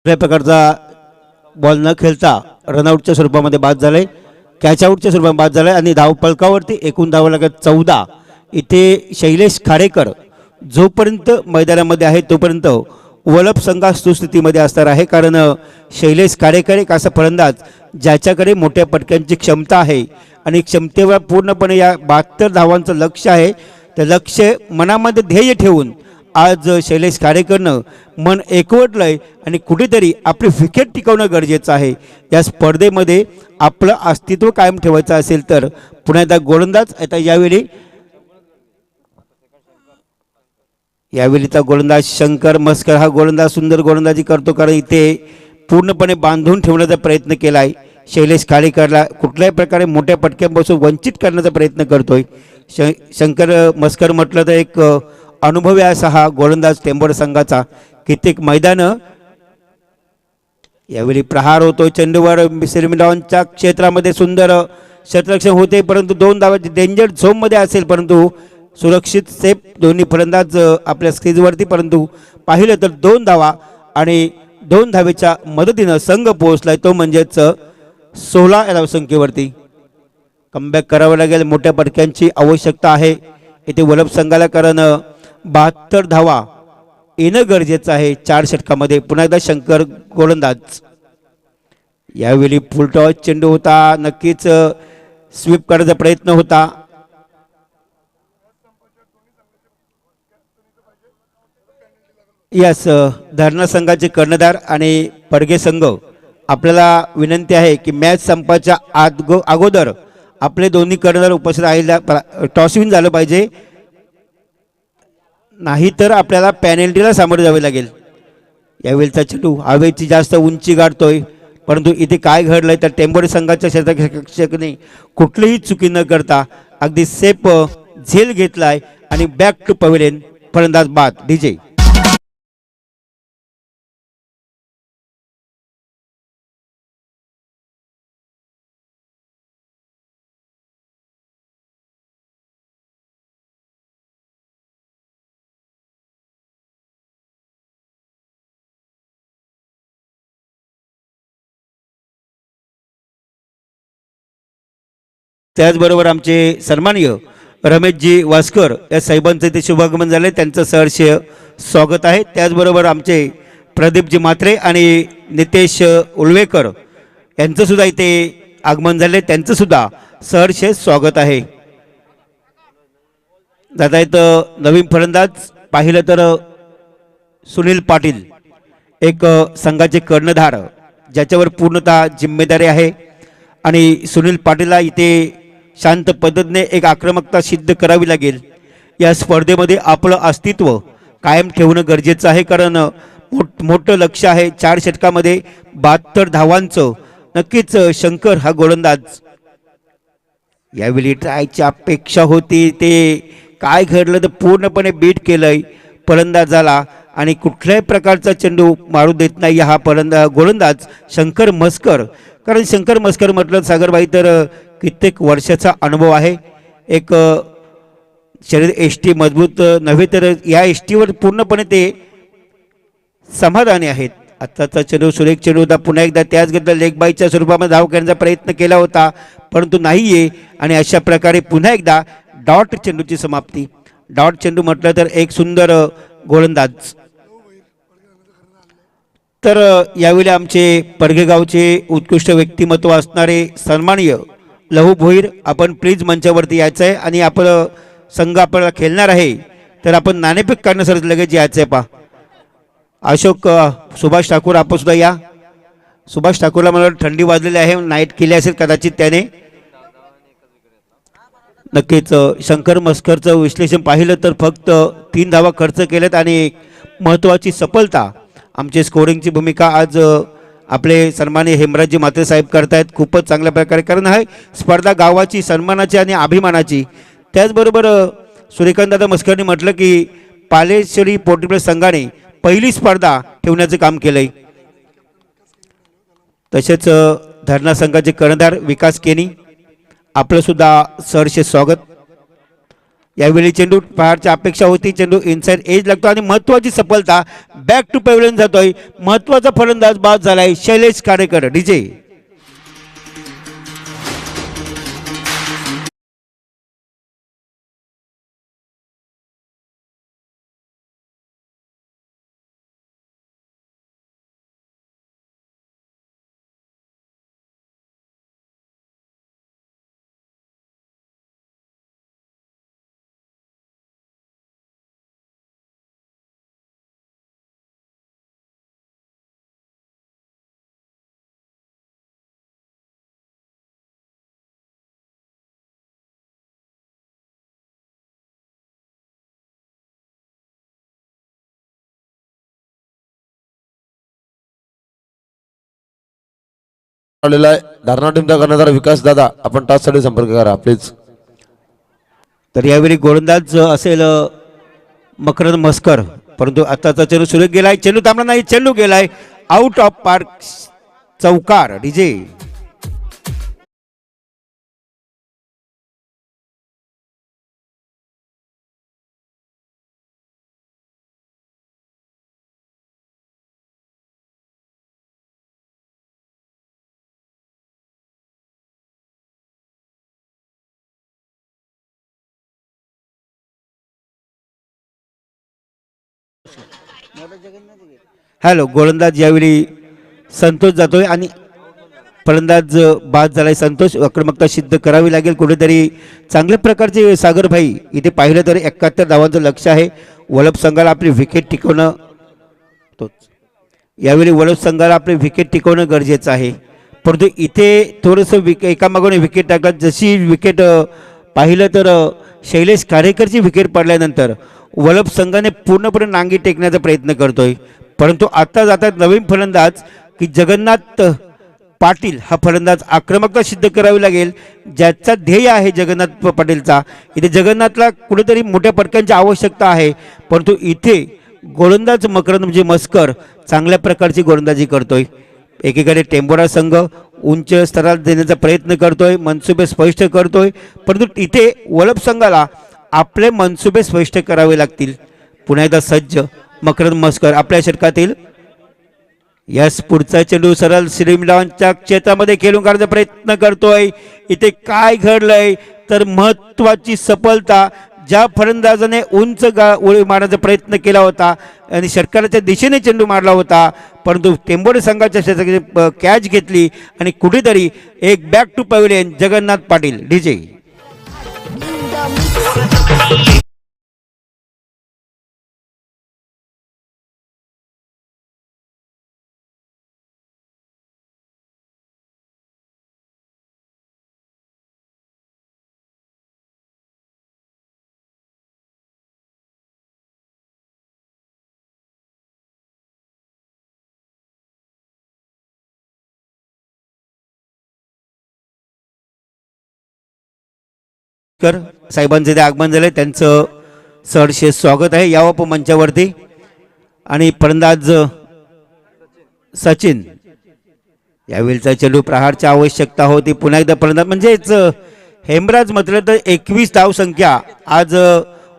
कुठल्याही प्रकारचा बॉल न खेळता रनआउटच्या स्वरूपामध्ये बाद झालाय, कॅच आऊटच्या स्वरूपात बाद झालाय आणि धावफलकावरती एकूण धावा लागत 14. इथे शैलेश खाडेकर जोपर्यंत मैदानामध्ये आहे तोपर्यंत वलप संघ सुस्थितीमध्ये असणार आहे, कारण शैलेश खाडेकर एक असा फलंदाज ज्याच्याकडे मोठ्या पटक्यांची क्षमता आहे आणि क्षमतेवर पूर्णपणे या 72 धावांचं लक्ष आहे. त्या लक्ष्य मनामध्ये ध्येय ठेवून आज शैलेश खाडेकरनं मन एकवटलंय आणि कुठेतरी आपली विकेट टिकवणं गरजेचं आहे. या स्पर्धेमध्ये आपलं अस्तित्व कायम ठेवायचं असेल तर पुन्हा एकदा गोलंदाज आता यावेळीचा गोलंदाज शंकर मस्कर हा गोलंदाज सुंदर गोलंदाजी करतो, कारण इथे पूर्णपणे बांधून ठेवण्याचा प्रयत्न केला आहे. शैलेश खाडेकरला कुठल्याही प्रकारे मोठ्या पटक्यांपासून वंचित करण्याचा प्रयत्न करतोय. शंकर मस्कर म्हटलं तर एक अनुभवी असा हा गोलंदाज टेंबोर संघाचा. कित्येक मैदानं यावेळी प्रहार होतोय चेंडूवर, सिरमिलॉनच्या क्षेत्रामध्ये सुंदर क्षेत्ररक्षण होते, परंतु 2 धावाची डेंजर झोनमध्ये असेल परंतु सुरक्षित सेफ दोन्ही फलंदाज आपल्या स्क्रीजवरती, परंतु पाहिलं तर 2 धावा आणि 2 धावेच्या मदतीनं संघ पोहोचलाय, तो म्हणजेच 16 या धावसंख्येवरती. कमबॅक करावं लागेल, मोठ्या पटक्यांची आवश्यकता आहे इथे वलप संघाला, कारण 72 धावा येणं गरजेचं आहे 4 षटकामध्ये. पुन्हा एकदा शंकर गोलंदाज. यावेळी फुलटॉस चेंडू होता, नक्कीच स्वीप करण्याचा प्रयत्न होता. यस, धरणा संघाचे कर्णधार आणि पडगे संघ आपल्याला विनंती आहे की मॅच संपाच्या अगोदर आपले दोन्ही कर्णधार उपस्थित राहिला, टॉस विन झालं पाहिजे, नाहीतर आपल्याला पॅनल्टीला सामोरे जावे लागेल. यावेळीचा चेंडू हवेची जास्त उंची गाठतोय, परंतु इथे काय घडलंय तर टेंबोरी संघाच्या क्षेत्ररक्षकाने कुठलीही चुकी न करता अगदी सेफ झेल घेतलाय आणि बॅक टू पवेलियन. फलंदाज बाद. डीजे त्याचबरोबर आमचे सन्माननीय रमेशजी वास्कर या साहेबांचं इथे शुभागमन झालं, त्यांचं सहर्ष स्वागत आहे. त्याचबरोबर आमचे प्रदीपजी म्हात्रे आणि नितेश उलवेकर यांचंसुद्धा इथे आगमन झाले, त्यांचंसुद्धा सहर्ष स्वागत आहे. दादा इथं नवीन फलंदाज पाहिलं तर सुनील पाटील, एक संघाचे कर्णधार ज्याच्यावर पूर्णतः जिम्मेदारी आहे आणि सुनील पाटीलला इथे शांत पद्धतीने एक आक्रमकता सिद्ध करावी लागेल. या स्पर्धेमध्ये आपलं अस्तित्व कायम ठेवणं गरजेचं आहे, कारण मोठं लक्ष आहे 4 षटकामध्ये 72 धावांचं. नक्कीच शंकर हा गोलंदाज यावेळी ट्रायची अपेक्षा होती, ते काय घडलं तर पूर्णपणे बीट केलंय फलंदाजाला आणि कुठल्याही प्रकारचा चेंडू मारू देत नाही हा गोलंदाज शंकर मस्कर. कारण शंकर मस्कर म्हटलं सागरबाई तर कित्येक वर्षाचा अनुभव आहे, एक शरीर एष्टी मजबूत नव्हे तर या एष्टीवर पूर्णपणे ते समाधानी आहेत. आत्ताचा चेंडू सुरेख चेंडू होता, पुन्हा एकदा त्याच गतीला लेग बायच्या स्वरूपामध्ये धाव करण्याचा प्रयत्न केला होता परंतु नाहीये आणि अशा प्रकारे पुन्हा एकदा डॉट चेंडूची समाप्ती. डॉट चेंडू म्हटलं तर एक सुंदर गोलंदाज. तर यावेळी आमचे पडगेगावचे उत्कृष्ट व्यक्तिमत्व असणारे सन्माननीय लहू भोईर, आपण प्लीज मंचावरती यायचं आहे आणि आपलं संघ आपल्याला खेळणार आहे तर आपण नाणेफेक करण्यासाठी लगेच यायचं आहे. पहा अशोक सुभाष ठाकूर आपण सुद्धा या. सुभाष ठाकूरला मला थंडी वाजलेली आहे, नाईट केली असेल कदाचित त्याने. नक्कीच शंकर मस्करचं विश्लेषण पाहिलं तर फक्त 3 धावा खर्च केल्यात आणि महत्त्वाची सफलता आमची स्कोरिंगची भूमिका आज आपले सन्माननीय हेमराजजी म्हात्रे साहेब करतायत खूपच चांगल्या प्रकारे, कारण आहे स्पर्धा गावाची सन्मानाची आणि अभिमानाची. त्याचबरोबर सूर्यकांतदादा मस्करने म्हटलं की पालेश्वरी पोर्ट्री संघाने पहिली स्पर्धा ठेवण्याचं काम केलंय. तसेच धरणा संघाचे कर्णधार विकास केनी, आपलं सुद्धा सहर्ष स्वागत. यावेळी चेंडू प्रहारची अपेक्षा होती, चेंडू इनसाइड एज लागतो आणि महत्वाची सफलता, बॅक टू पॅव्हलियन जातोय. महत्वाचा फलंदाज बाद झालाय शैलेश कारेकर. डीजे आलेला आहे धारणा टीमचा कर्णधार विकास दादा, आपण टाचसाठी संपर्क करा प्लीज. तर यावेळी गोलंदाज असेल मकरंद मस्कर, परंतु आताचा चेंडू सुरू गेलाय, चेंडू थांबला नाही, चेंडू गेलाय आउट ऑफ पार्क, चौकार. DJ hello. गोलंदाज यावेळी संतोष जातोय आणि फलंदाज बाद झालाय. संतोष, आक्रमकता सिद्ध करावी लागेल कुठेतरी. चांगल्या प्रकारचे सागरभाई इथे पाहिलं तर 71 धावांचं लक्ष आहे. वलभ संघाला आपली विकेट टिकवणं, तोच यावेळी वलभ संघाला आपली विकेट टिकवणं गरजेचं आहे. परंतु इथे थोडंसं एकामागून विकेट टाकत, जशी विकेट पाहिलं तर शैलेश कारेकरची विकेट पडल्यानंतर वलभ संघाने पूर्णपणे नांगी टेकण्याचा प्रयत्न करतोय. परंतु आता जातात नवीन फलंदाज की जगन्नाथ पाटील. हा फलंदाज आक्रमकता सिद्ध करावी लागेल, ज्याचा ध्येय आहे जगन्नाथ पाटीलचा. इथे जगन्नाथला कुठेतरी मोठ्या फटक्यांची आवश्यकता आहे. परंतु इथे गोलंदाज मकरंद म्हणजे मस्कर चांगल्या प्रकारची गोलंदाजी करतोय. एकीकडे टेंबोरा संघ उंच स्तरात देण्याचा प्रयत्न करतोय, मनसुबे स्पष्ट करतोय. परंतु इथे वलभ संघाला आपले मनसुबे स्पष्ट करावे लागतील. पुन्हा एकदा सज्ज मकरंद मस्कर आपल्या षटकातील. यस, पुढचा चेंडू सरळ श्रीमलांच्या क्षेत्रामध्ये खेळून काढण्याचा प्रयत्न करतोय. इथे काय घडलंय तर महत्वाची सफलता, ज्या फलंदाजाने उंच उडी मारण्याचा प्रयत्न केला होता आणि षटकाराच्या दिशेने चेंडू मारला होता, परंतु टेंबोडे संघाच्या क्षेत्राची कॅच घेतली आणि कुठेतरी एक back to pavilion Jagannath Patil. DJ कर साहेबांचे ते आगमन झाले, त्यांचं सहर्ष स्वागत आहे. यावं पण मंचावरती. आणि फलंदाज सचिन, यावेळीचा चेंडू प्रहारची आवश्यकता होती. पुन्हा एकदा फलंदाज म्हणजेच हेमराज म्हटलं तर 21 धावसंख्या आज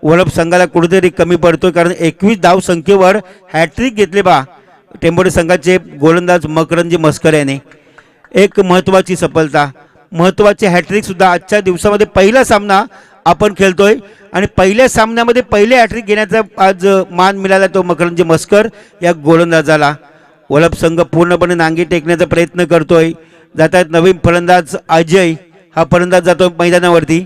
वलभ संघाला कुठेतरी कमी पडतोय, कारण 21 धावसंख्येवर हॅट्रिक घेतले बा टेंबोडे संघाचे गोलंदाज मकरंदजी मस्कर याने. एक महत्वाची सफलता, महत्वाचे हॅट्रिक सुद्धा आजच्या दिवसामध्ये. पहिला सामना आपण खेळतोय आणि पहिल्या सामन्यामध्ये पहिले हॅट्रिक घेण्याचा आज मान मिळाला तो मकरंदजी मस्कर या गोलंदाजाला. वलभ संघ पूर्णपणे नांगी टेकण्याचा प्रयत्न करतोय. जातात नवीन फलंदाज अजय, हा फलंदाज जातो मैदानावरती.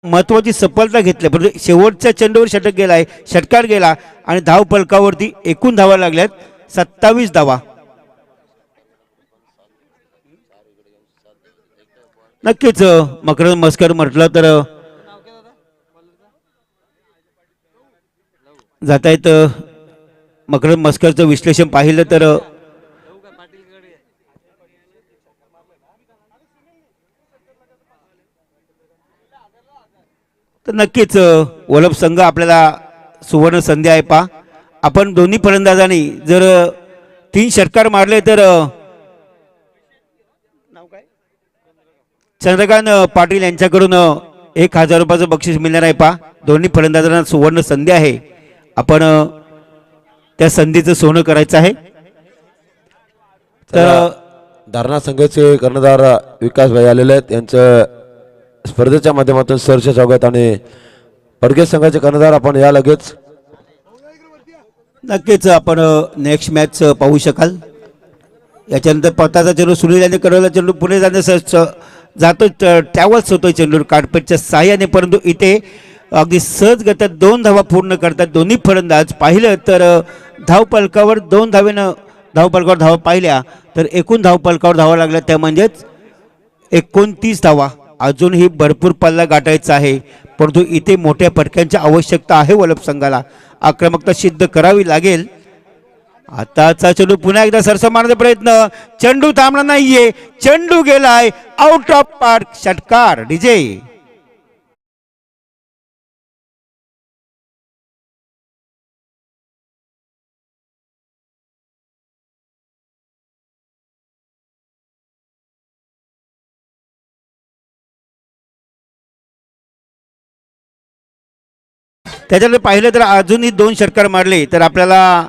महत्वाची सफलता घेतली, परंतु शेवटच्या चेंडूवर षटक गेलाय, षटकार गेला आणि धाव फलकावरती एकूण धावा लागल्यात 27 धावा. नक्कीच मकरंद मस्कर म्हटलं तर जातायत. मकरंद मस्करचं विश्लेषण पाहिलं तर नक्कीच वल्लभ संघ आपल्याला सुवर्ण संधी आहे. पा आपण दोन्ही फलंदाजांनी जर 3 षटकार मारले तर चंद्रकांत पाटील यांच्याकडून 1000 रुपयाचं बक्षीस मिळणार आहे. पा दोन्ही फलंदाजांना सुवर्ण संधी आहे. आपण त्या संधीचं सोनं करायचं आहे. तर धारणा संघाचे कर्णधार विकास भाई आलेले आहेत. यांचं स्पर्धेच्या माध्यमातून सरचे स्वागत. आणि पडगे संघाचे कर्णधार आपण या लगेच. नक्कीच आपण नेक्स्ट मॅच पाहू शकाल. याच्यानंतर पताचा चेंडू सुनील यांनी कडवला चेंडू पुढे जाण्यास जातो, ट्रॅव्हल्स होतोय चेंडू कार्पेटच्या साह्याने, परंतु इथे अगदी सहज गतात 2 धावा पूर्ण करतात दोन्ही फलंदाज. पाहिलं तर धावफलकावर 2 धावेनं धावफलकावर धावा पाहिल्या तर एकूण धावफलकावर धावा लागल्या, त्या म्हणजेच 29 धावा. अजूनही भरपूर पल्ला गाठायचा आहे, परंतु इथे मोठ्या फटक्यांची आवश्यकता आहे. वल्लभ संघाला आक्रमकता सिद्ध करावी लागेल. आताचा चेंडू पुन्हा एकदा सरसा मारण्याचा प्रयत्न, चेंडू थांबला नाहीये, चेंडू गेलाय आउट ऑफ पार्क. षटकार डीजे. त्याच्यानंतर पाहिलं तर अजूनही 2 षटकार मारले तर आपल्याला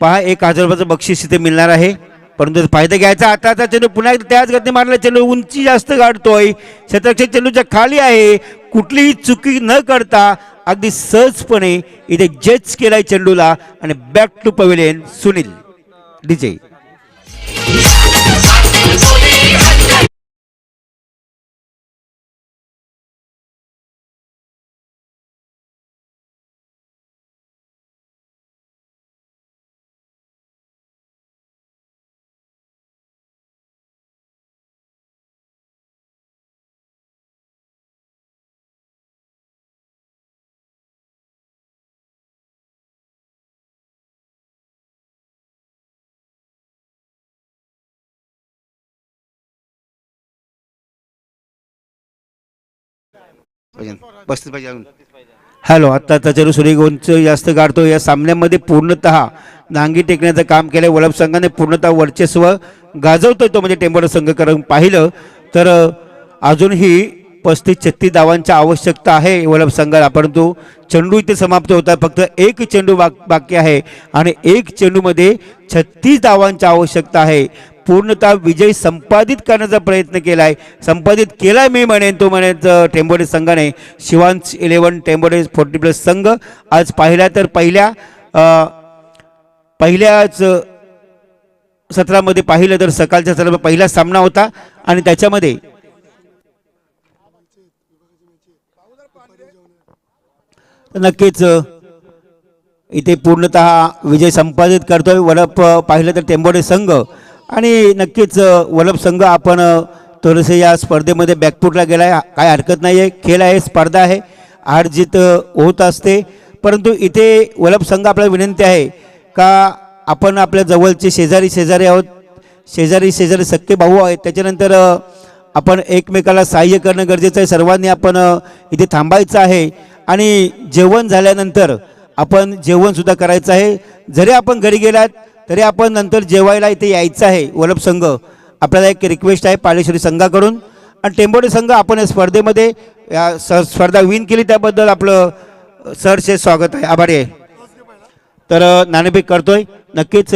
पहा 1000 रुपयाचं बक्षीस इथे मिळणार आहे. परंतु फायदा घ्यायचा. आताचा चेंडू पुन्हा एकदा त्याच गतीने मारला, चेंडू उंची जास्त गाठतोय, क्षेत्ररक्षक चेंडूच्या खाली आहे. कुठलीही चुकी न करता अगदी सहजपणे इथे जज केलाय चेंडूला आणि back to pavilion. Sunil DJ. Hello. आत्ताचा चेंडू सूर्यगोंच जास्त गाडतो. या सामन्यामध्ये पूर्णतः नांगी टेकण्याचं काम केलंय. वल्लभ संघाने पूर्णतः वर्चस्व गाजवतोय तो म्हणजे टेंबोडे संघ. करून पाहिलं तर अजूनही 35-36 धावांची आवश्यकता आहे वल्लभ संघाला, परंतु चेंडू इथे समाप्त होता. फक्त एक चेंडू बाकी आहे आणि एक चेंडूमध्ये 36 धावांची आवश्यकता आहे. पूर्णतः विजय संपादित करण्याचा प्रयत्न केलाय, संपादित केलाय मी म्हणेन. तो म्हणेन टेंबोडे संघाने. शिवांश 11 टेंबोडे 40+ संघ आज पाहिला तर पहिल्याच सत्रामध्ये पाहिलं तर सकाळच्या सत्रामध्ये पहिला सामना होता आणि त्याच्यामध्ये नक्कीच इथे पूर्णतः विजय संपादित करतोय वल्लभ. पाहिलं तर टेंबोडे संघ आणि नक्कीच वल्लभ संघ आपण थोडेसे या स्पर्धेमध्ये बॅकफुटला गेलाय. काय हरकत नाही आहे, खेळ आहे, स्पर्धा आहे, हार जीत होत असते. परंतु इथे वल्लभ संघ आपल्याला विनंती आहे का आपण आपल्या जवळचे शेजारी आहोत, शेजारी सख्खे भाऊ आहेत. त्याच्यानंतर आपण एकमेकाला सहाय्य करणं गरजेचं आहे. सर्वांनी आपण इथे थांबायचं आहे आणि जेवण झाल्यानंतर आपण जेवणसुद्धा करायचं आहे. जरी आपण घरी गेलात तरी आपण नंतर जेवायला इथे यायचं आहे. वल्लभ संघ आपल्याला एक रिक्वेस्ट आहे पालेश्वरी संघाकडून. आणि टेंबोडे संघ आपण या स्पर्धेमध्ये स्पर्धा विन केली त्याबद्दल आपलं सरचे स्वागत आहे, आभारी आहे. तर नाणेफेक करतोय नक्कीच.